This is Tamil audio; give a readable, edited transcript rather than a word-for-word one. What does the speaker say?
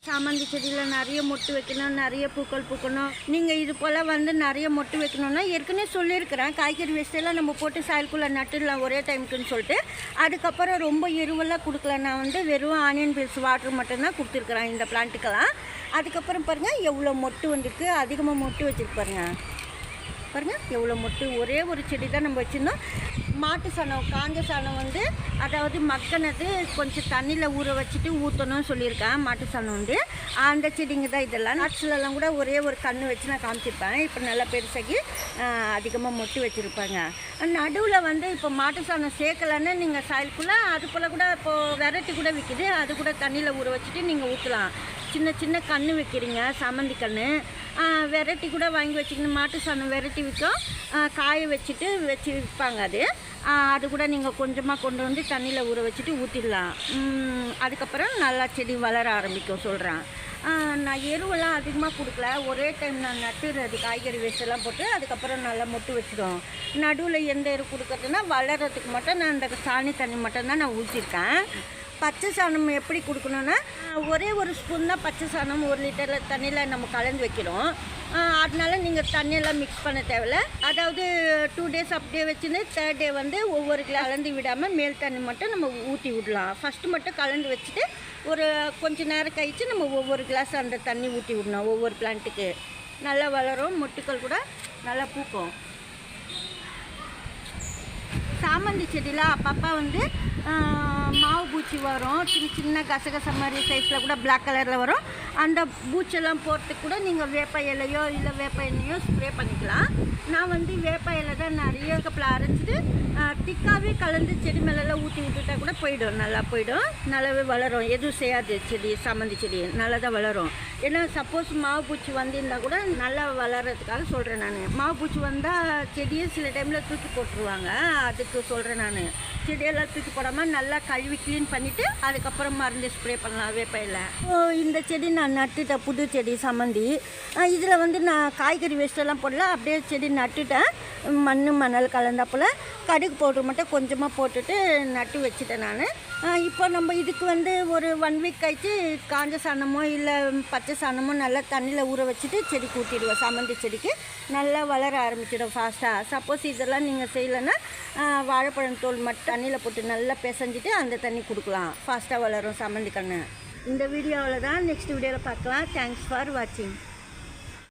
சாமந்தி செடியில் நிறைய மொட்டு வைக்கணும், நிறைய பூக்கள் பூக்கணும். நீங்கள் இது போல் வந்து நிறைய மொட்டு வைக்கணும்னா ஏற்கனவே சொல்லியிருக்கிறேன். காய்கறி வேஸ்ட்டெல்லாம் நம்ம போட்டு சாயல்குள்ளே நட்டுடலாம் ஒரே டைமுக்குன்னு சொல்லிட்டு. அதுக்கப்புறம் ரொம்ப எருவெல்லாம் கொடுக்கல. நான் வந்து வெறும் ஆனியன் பீல்ஸ் வாட்டர் மட்டும்தான் கொடுத்துருக்குறேன் இந்த பிளான்ட்டுக்கெல்லாம். அதுக்கப்புறம் பாருங்கள் எவ்வளோ மொட்டு வந்துருக்கு, அதிகமாக மொட்டு வச்சுருக்கு பாருங்கள். எவ்வளோ மொட்டு. ஒரே ஒரு செடி தான் நம்ம வச்சுருந்தோம். மாட்டு சாணம், காஞ்ச சாணம் வந்து அதாவது மக்கனது கொஞ்சம் தண்ணியில் ஊற வச்சுட்டு ஊற்றணும்னு சொல்லியிருக்கேன். மாட்டு சாணம் வந்து அந்த செடிங்க தான் இதெல்லாம். நட்ஸ்லலாம் கூட ஒரே ஒரு கன்று வச்சு நான் காமிச்சிருப்பேன். இப்போ நல்லா பெருசாகி அதிகமாக மொட்டு வச்சுருப்பாங்க. நடுவில் வந்து இப்போ மாட்டு சாணம் சேர்க்கலன்னு நீங்கள் சாயலுக்குள்ளே அது போல் கூட இப்போது வெரைட்டி கூட விற்கிது. அது கூட தண்ணியில் ஊற வச்சுட்டு நீங்கள் ஊற்றலாம். சின்ன சின்ன கன்று வைக்கிறீங்க, சாமந்தி கன்று வெரைட்டி கூட வாங்கி வச்சுக்கணும். மாட்டு சாணம் வெரைட்டி விற்கும், காய வச்சுட்டு வச்சு விற்பாங்க. அது கூட நீங்கள் கொஞ்சமாக கொண்டு வந்து தண்ணியில் ஊற வச்சுட்டு ஊற்றிடலாம். அதுக்கப்புறம் நல்லா செடி வளர ஆரம்பிக்கும் சொல்கிறேன். நான் எருவெல்லாம் அதிகமாக கொடுக்கல. ஒரே டைம் நான் நட்டுறது காய்கறி வேஸ்ட்டெல்லாம் போட்டு அதுக்கப்புறம் நல்லா மொட்டு வச்சிடும். நடுவில் எந்த எரு கொடுக்குறதுன்னா வளர்கிறதுக்கு மட்டும் நான் இந்த சாணி தண்ணி மட்டும்தான் நான் ஊற்றிருக்கேன். பச்சை சாணம் எப்படி கொடுக்கணுன்னா ஒரே ஒரு ஸ்பூன் தான் பச்சை சாணம் 1 லிட்டரில் தண்ணியில் நம்ம கலந்து வைக்கிறோம். அதனால நீங்கள் தண்ணியெல்லாம் மிக்ஸ் பண்ண தேவையில்ல. அதாவது 2 டேஸ் அப்படியே வச்சுன்னு 3rd டே வந்து ஒவ்வொரு கலந்து விடாமல் மேல் தண்ணி மட்டும் நம்ம ஊற்றி விடலாம். ஃபஸ்ட்டு மட்டும் கலந்து வச்சுட்டு ஒரு கொஞ்சம் நேரம் கழித்து நம்ம ஒவ்வொரு கிளாஸ் அந்த தண்ணி ஊற்றி விடணும். ஒவ்வொரு பிளான்ட்டுக்கு நல்லா வளரும், மொட்டுக்கள் கூட நல்லா பூக்கும். சாமந்தி செடியில் அப்பப்போ வந்து மாவு பூச்சி வரும். சின்ன சின்ன கசகச மாதிரி சைஸில் கூட பிளாக் கலரில் வரும். அந்த பூச்செல்லாம் போகிறதுக்கு கூட நீங்கள் வேப்ப இலையோ இல்லை வேப்ப எண்ணெயோ ஸ்ப்ரே பண்ணிக்கலாம். நான் வந்து வேப்ப இலை தான் நிறைய கப்பில் அரைச்சிட்டு திக்காகவே கலந்து செடி மேலெல்லாம் ஊற்றி விட்டுட்டா கூட போயிடும், நல்லா போயிடும், நல்லாவே வளரும். எதுவும் செய்யாது செடி, சாமந்தி செடி நல்லா தான் வளரும். ஏன்னா சப்போஸ் மாவு பூச்சி வந்திருந்தால் கூட நல்லா வளர்கிறதுக்காக சொல்கிறேன் நான். மாவு பூச்சி வந்தால் செடியை சில டைமில் தூக்கி போட்டுருவாங்க. அதுக்கு சொல்கிறேன் நான். செடியெல்லாம் தூக்கி போடாமல் நல்லா கழுவி க்ளீன் பண்ணிவிட்டு அதுக்கப்புறம் மருந்து ஸ்ப்ரே பண்ணலாம் வேப்பையில். இந்த செடி நான் நட்டுட்டேன், புது செடி சாமந்தி. இதில் வந்து நான் காய்கறி வேஸ்ட்டெல்லாம் போடல, அப்படியே செடி நட்டுட்டேன். மணல் கலந்தாப்பில் கடுகு பவுடர் மட்டும் கொஞ்சமாக போட்டுட்டு நட்டு வச்சுட்டேன் நான். இப்போ நம்ம இதுக்கு வந்து ஒரு 1 வீக் கழிச்சு காஞ்ச சாணமோ இல்லை பச்சை சாணமோ நல்லா தண்ணியில் ஊற வச்சுட்டு செடிக்கு ஊற்றிடுவோம். சாமந்தி செடிக்கு நல்லா வளர ஆரம்பிச்சிடும் ஃபாஸ்ட்டாக. சப்போஸ் இதெல்லாம் நீங்கள் செய்யலைன்னா வாழைப்பழம் தோல் மட்டும் தண்ணியில் போட்டு நல்லா பிசைஞ்சிட்டு அந்த தண்ணி கொடுக்கலாம். ஃபாஸ்ட்டாக வளரும் சாமந்தி கன்று. இந்த வீடியோவில் தான். நெக்ஸ்ட் வீடியோவில் பார்க்கலாம். தேங்க்ஸ் ஃபார் வாட்சிங்.